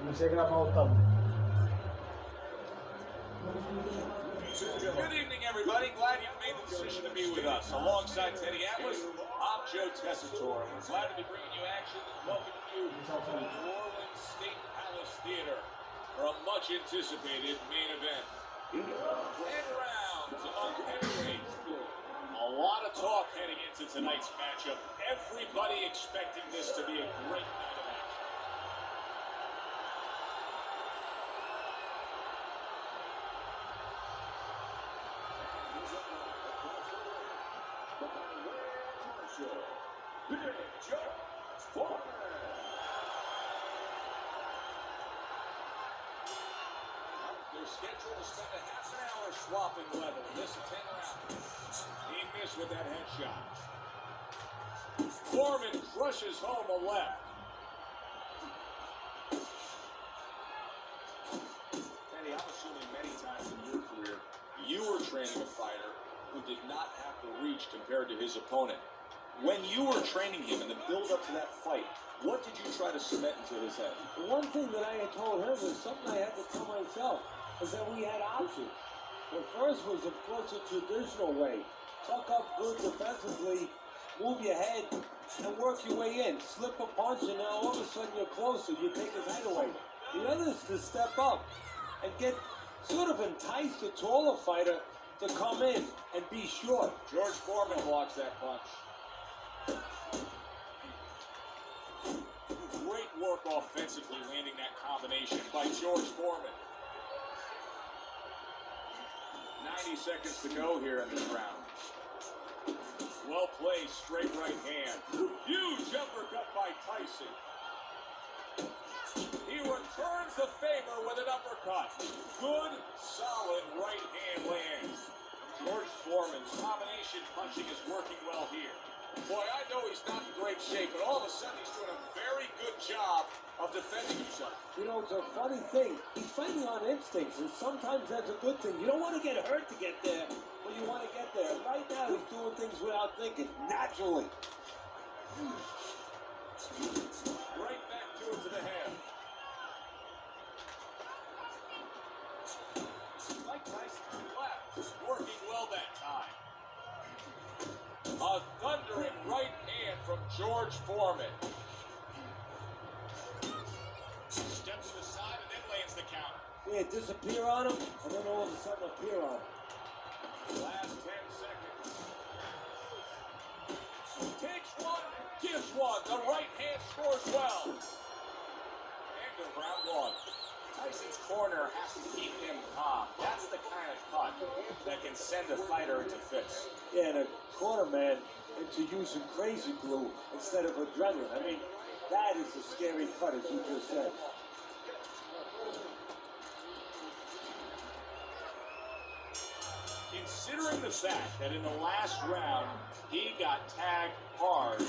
Good evening, everybody. Glad you've made the decision to be with us. Alongside Teddy Atlas, I'm Joe Tessitore. We're glad to be bringing you action and welcoming you to the New Orleans State Palace Theater for a much-anticipated main event. 10 rounds among heavyweights. A lot of talk heading into tonight's matchup. Everybody expecting this to be a great night of action. They're scheduled to spend a half an hour swapping leather. This is 10 rounds. He missed with that headshot. Foreman crushes home a left. Teddy, I'm assuming many times in your career, you were training a fighter who did not have the reach compared to his opponent. When you were training him in the build-up to that fight, what did you try to cement into his head? The one thing that I had told him was something I had to tell myself, is that we had options. The first was, of course, a traditional way. Tuck up good defensively, move your head, and work your way in. Slip a punch, and now all of a sudden you're closer. You take his head away. The other is to step up and get sort of entice the taller fighter to come in and be short. George Foreman blocks that punch. Great work offensively landing that combination by George Foreman. 90 seconds to go here in this round. Well played, straight right hand. Huge uppercut by Tyson. He returns the favor with an uppercut. Good, solid right hand lands. George Foreman's combination punching is working well here. Boy, I know he's not in great shape, but all of a sudden he's doing a very good job of defending himself. You know, it's a funny thing. He's fighting on instincts, and sometimes that's a good thing. You don't want to get hurt to get there, but you want to get there. Right now, he's doing things without thinking, naturally. Right back to it to the head. Mike Tyson left, working well that time. A thundering right hand from George Foreman. Steps to the side and then lands the counter. Yeah, disappear on him, and then all of a sudden appear on him. Last 10 seconds. Takes one, gives one. The right hand scores well. End of round one. Tyson's corner has to keep him calm. That's the kind of cut that can send a fighter into fits. Yeah, and a corner man into using crazy glue instead of adrenaline. I mean, that is a scary cut, as you just said. Considering the fact that in the last round he got tagged hard,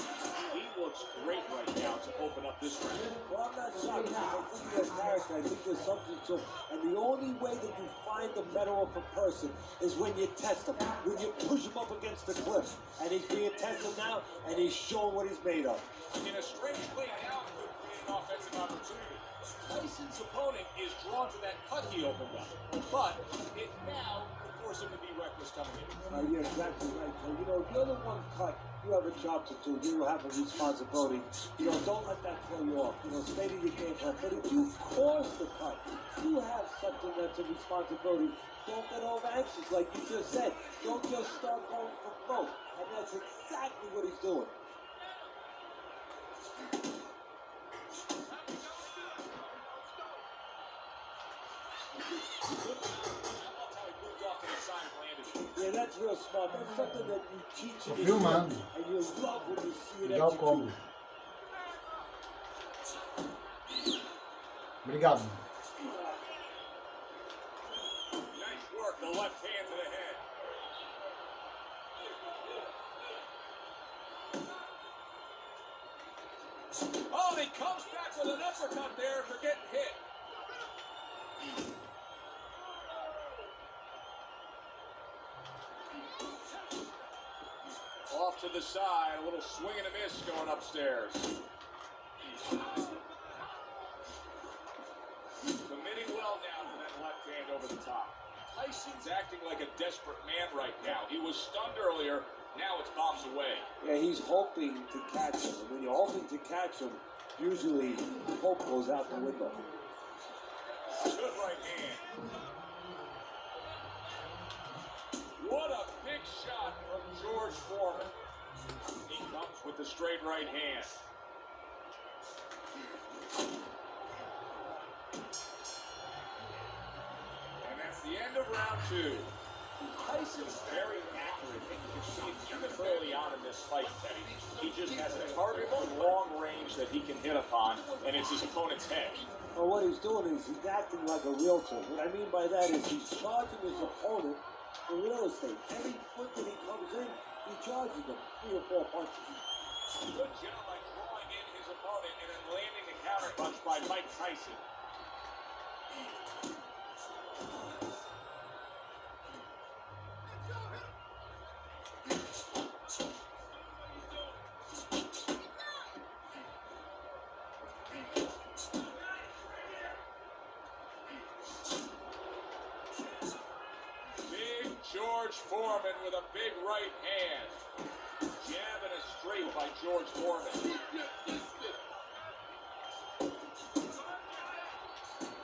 he looks great right now to open up this round. Well, I'm not shocked. I think he has character. I think there's something to him. And the only way that you find the metal of a person is when you test him, when you push him up against the cliff. And he's being tested now, and he's showing what he's made of. In a strange way, now could create an offensive opportunity. Tyson's opponent is drawn to that cut he opened up, but it now could force him to be reckless coming in. You're exactly right, Joe. You know, if you're the one cut, you have a job to do. You have a responsibility. You know, don't let that throw you off. You know, stay to your game plan. But if you cause the cut, you have something that's a responsibility. Don't get over anxious, like you just said. Don't just start going for broke. And that's exactly what he's doing. Yeah, that's real smart. That's something that you teach in the man. And you love when you see it Legal como. Obrigado. Nice work, the left hand to the head. Oh, and he comes back with an uppercut there after getting hit. Off to the side, a little swing and a miss going upstairs. over the top. Tyson's acting like a desperate man right now. He was stunned earlier. Now it's bombs away. Yeah, he's hoping to catch him. And when you're hoping to catch him, usually hope goes out the window. Good right hand. What a big shot from George Foreman. He comes with the straight right hand. And that's the end of round 2. Tyson's very accurate, and you can see it even early on in this fight, Teddy. He just has a target from long range that he can hit upon, and it's his opponent's head. Well, what he's doing is he's acting like a realtor. What I mean by that is he's charging his opponent for real estate. Every foot that he comes in, he charges him 3 or 4 punches. Good job by drawing in his opponent and then landing the counter punch by Mike Tyson. George Foreman with a big right hand. Jab and a straight by George Foreman.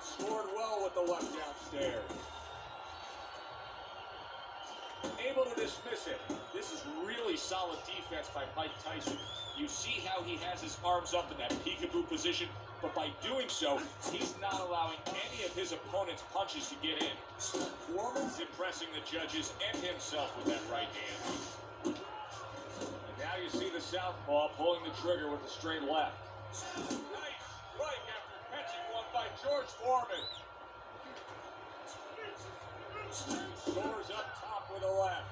Scored well with the left downstairs. Able to dismiss it. This is really solid defense by Mike Tyson. You see how he has his arms up in that peekaboo position, but by doing so, he's not allowing any of his opponent's punches to get in. Foreman's impressing the judges and himself with that right hand. And now you see the southpaw pulling the trigger with the straight left. Nice strike after catching one by George Foreman. Soars up top with a left.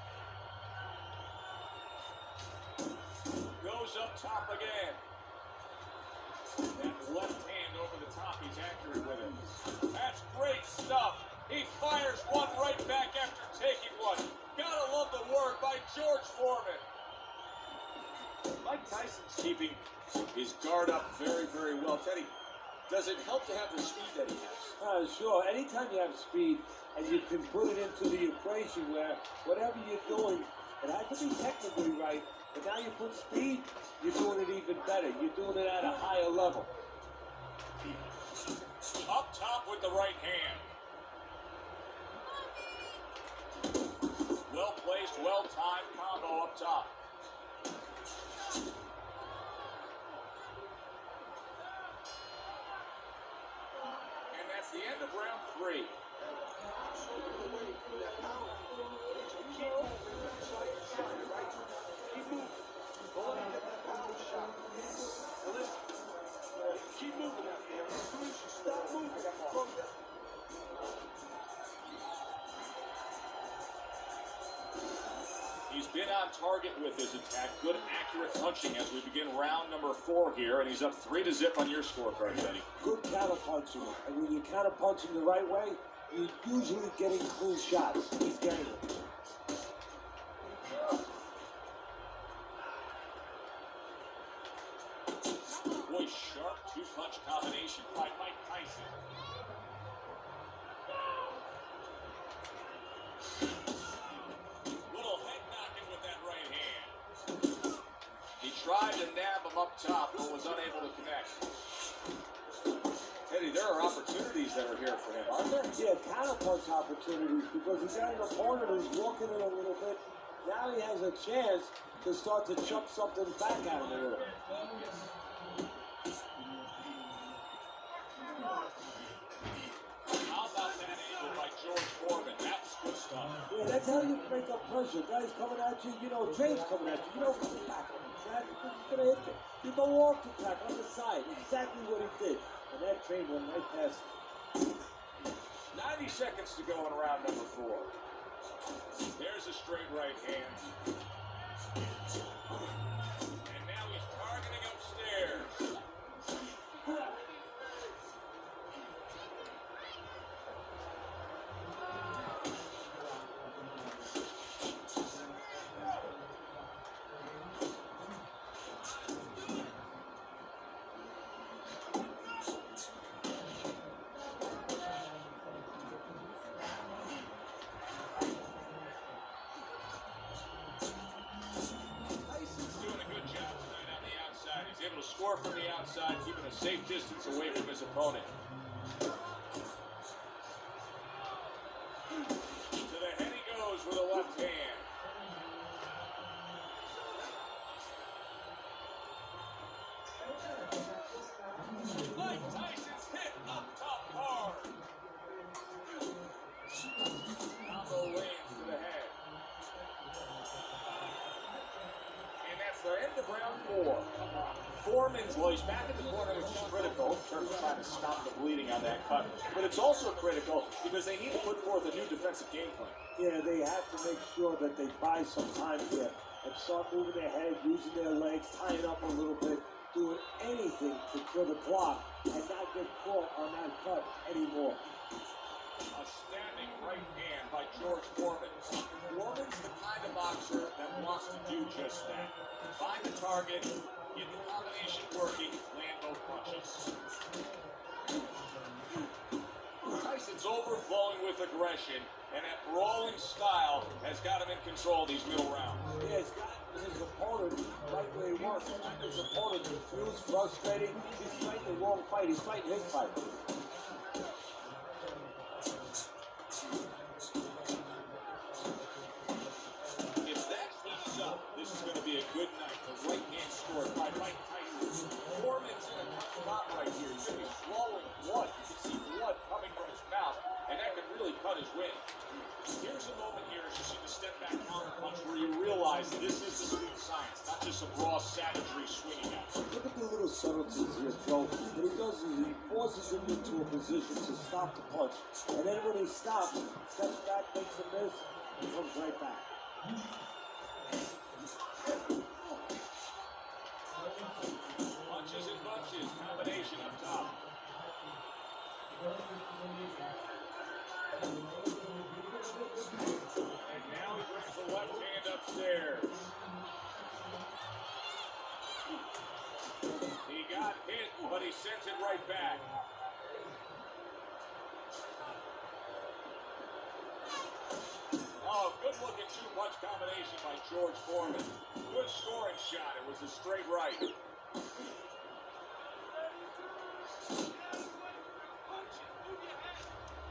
Goes up top again. That left hand over the top, he's accurate with it. That's great stuff. He fires one right back after taking one. Gotta love the work by George Foreman. Mike Tyson's keeping his guard up very, very well. Teddy, does it help to have the speed that he has? Sure. Anytime you have speed and you can put it into the equation where whatever you're doing, it has to be technically right, but now you put speed, you're doing it even better. You're doing it at a higher level. Up top with the right hand. Well placed, well timed combo up top. And that's the end of round 3. Keep moving out there. As soon as you stop moving, he's been on target with his attack. Good, accurate punching as we begin round number 4 here, and he's up 3-0 on your scorecard, Teddy. Good counter punching. And when you counter punching the right way, you're usually getting clean shots. He's getting it. Boy, sharp 2-punch combination by Mike Tyson. Little head knocking with that right hand. He tried to nab him up top, but was unable to connect. Teddy, there are opportunities that are here for him, aren't there? Yeah, counter punch opportunities because he's got an opponent who's walking in a little bit. Now he has a chance to start to chop something back at him a little. How about that angle by George Foreman? That was good stuff. Yeah, that's how you break up pressure. Guys coming at you, trains coming at you. You don't attack him. He's going to hit you. You go off the attack on the side. Exactly what he did. And that train went right past him. 90 seconds to go in round number 4. There's a straight right hand. And now he's targeting upstairs. the outside, keeping a safe distance away from his opponent. To the head he goes with a left hand. Mike Tyson's hit up top hard. Combo lands to the head. And that's the end of round 4. Foreman's, well, he's back in the corner, which is critical in terms of trying to stop the bleeding on that cut. But it's also critical because they need to put forth a new defensive game plan. Yeah, they have to make sure that they buy some time here and start moving their head, using their legs, tying up a little bit, doing anything to kill the clock and not get caught on that cut anymore. A standing right hand by George Foreman. Foreman's the kind of boxer that wants to do just that. Find the target, get the combination working, land both punches. Tyson's overflowing with aggression, and that brawling style has got him in control of these middle rounds. Yeah, he's got his opponent right where he wants. He's got his opponent confused, frustrated. He's fighting the wrong fight. He's fighting his fight. If that heats up, this is going to be a good night. The right hand scored by Mike Tyson. Foreman's in a tough spot right here. He's going to be swallowing blood. You can see blood coming from his mouth, and that could really cut his win. Here's a moment here as you see the step back counter punch where you realize this is the sweet science, not just some raw savagery swinging at him. Look at the little subtleties here, Joe. What he does is he forces him into a position to stop the punch. And then when he stops, steps back, makes a miss, and comes right back. Punches and bunches, combination up top. And now he brings the left hand upstairs. He got hit, but he sends it right back. Oh, good looking two-punch combination by George Foreman. Good scoring shot. It was a straight right.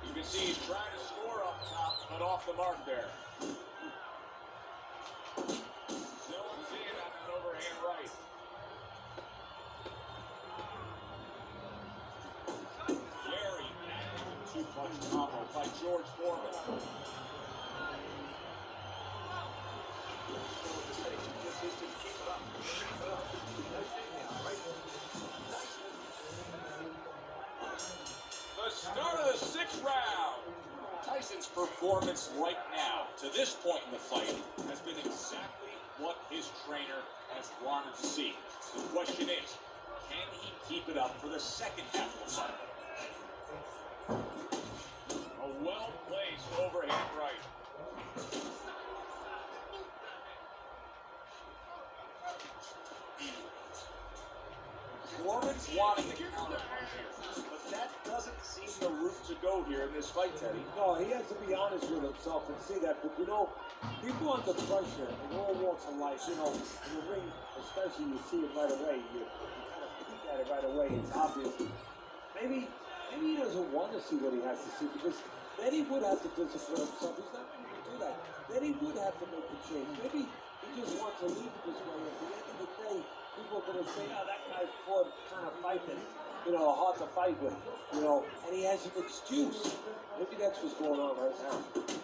You can see he's trying to score up top, but off the mark there. Zones in on an overhand right. Very active two-punch combo by George Foreman. The start of the 6th round. Tyson's performance right now, to this point in the fight, has been exactly what his trainer has wanted to see. The question is, can he keep it up for the second half of the fight? A well-placed overhand right. Foreman's wanting the counter punch here, but that doesn't seem the route to go here in this fight, Teddy. No, he has to be honest with himself and see that. But, you know, people under pressure in all walks of life, you know, in the ring, especially, you see it right away. You kind of peek at it right away. It's obvious. Maybe he doesn't want to see what he has to see, because then he would have to discipline himself. He's not going to do that. Then he would have to make a change. Maybe he just wants to leave it this way. At the end of the day, people are going to say, oh, that guy fought kind of fight that, you know, hard to fight with, you know, and he has an excuse. Maybe that's what's going on right now.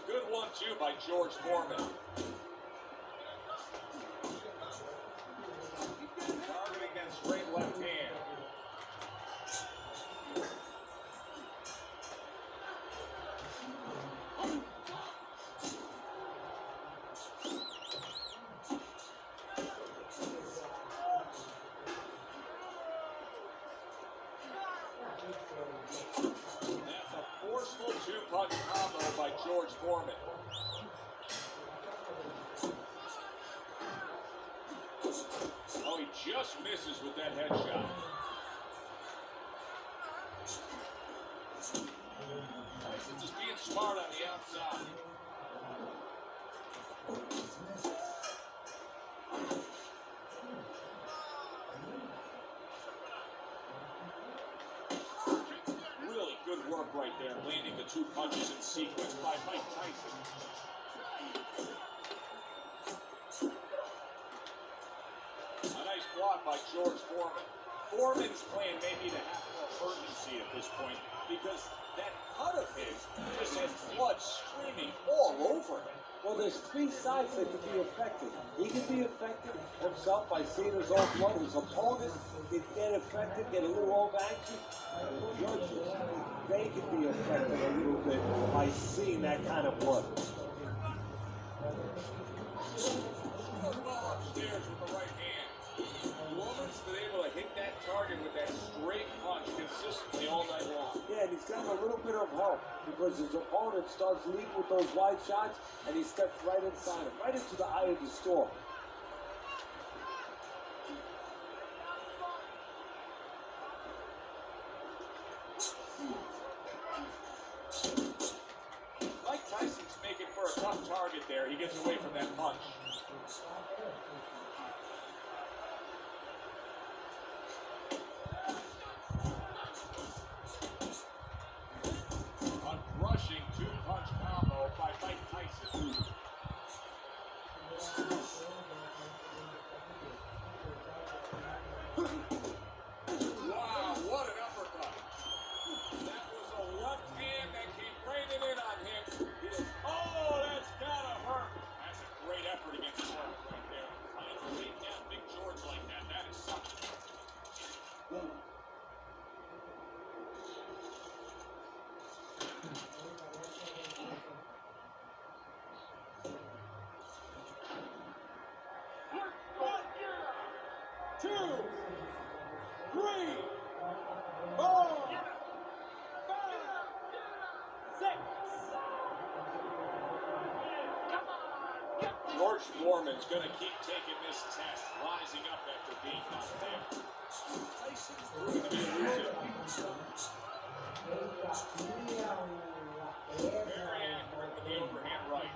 Good 1-2 by George Foreman. Targeting that straight left hand. That's a forceful two-punch combo by George Foreman. Oh, he just misses with that headshot. Tyson's just being smart on the outside. good work right there, landing the 2 punches in sequence by Mike Tyson. A nice block by George Foreman. Foreman's plan may be to have more urgency at this point because that cut of his just has blood streaming all over him. Well, there's 3 sides that can be affected. He can be affected himself by seeing his own blood. His opponent can get affected, get a little over anxious. And the judges, they can be affected a little bit by seeing that kind of blood. Ball upstairs with the right hand. Foreman's been able to hit that target with that straight punch consistently all night long. Yeah, and he's gotten a little bit of help because his opponent starts leading with those wide shots, and he steps right inside him, right into the eye of the storm. Mike Tyson's making for a tough target there. He gets away from that punch. A rushing 2-punch combo by Mike Tyson. Wow, what an uppercut. That was a left hand that came raining in on him. Oh, that's gotta hurt. That's a great effort against George right there. Trying to take down Big George like that, that is something. George Foreman's going to keep taking this test, rising up after being knocked down. Tyson's proving to be elusive. Very accurate with the overhand right.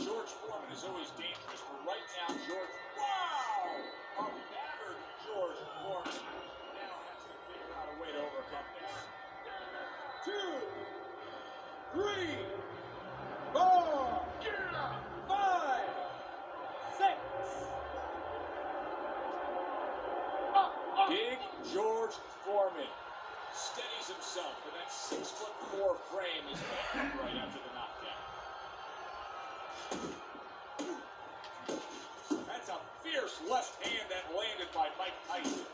George Foreman is always dangerous, but right now, George, wow! A battered George Foreman. Way to overcome this. 2, 3, 4, 5, 6. Big George Foreman steadies himself, and that 6'4" frame is back upright after the knockdown. That's a fierce left hand that landed by Mike Tyson.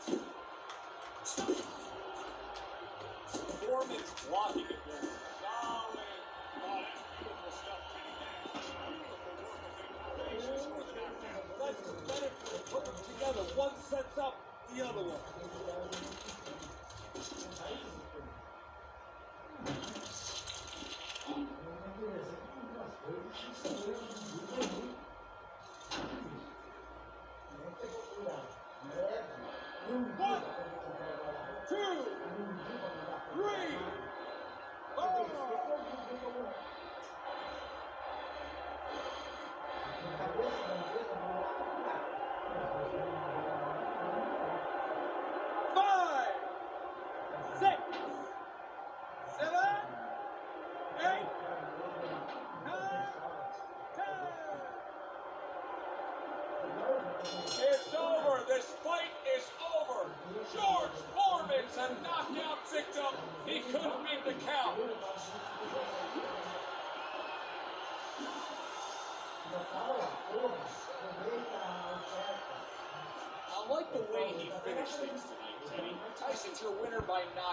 Foreman's blocking it there. Solid. Oh, that's beautiful stuff, Kenny. That is beautiful work of the combinations for the knockdown. That's the benefit of putting them together. One sets up the other one. One, 2, 3, 4. 5, 6, 7, 8, 9, 10. It's over. This fight is over. George Foreman's a knockout victim. He couldn't make the count. I like the way he finished things tonight, Teddy. Tyson's your winner by knockout.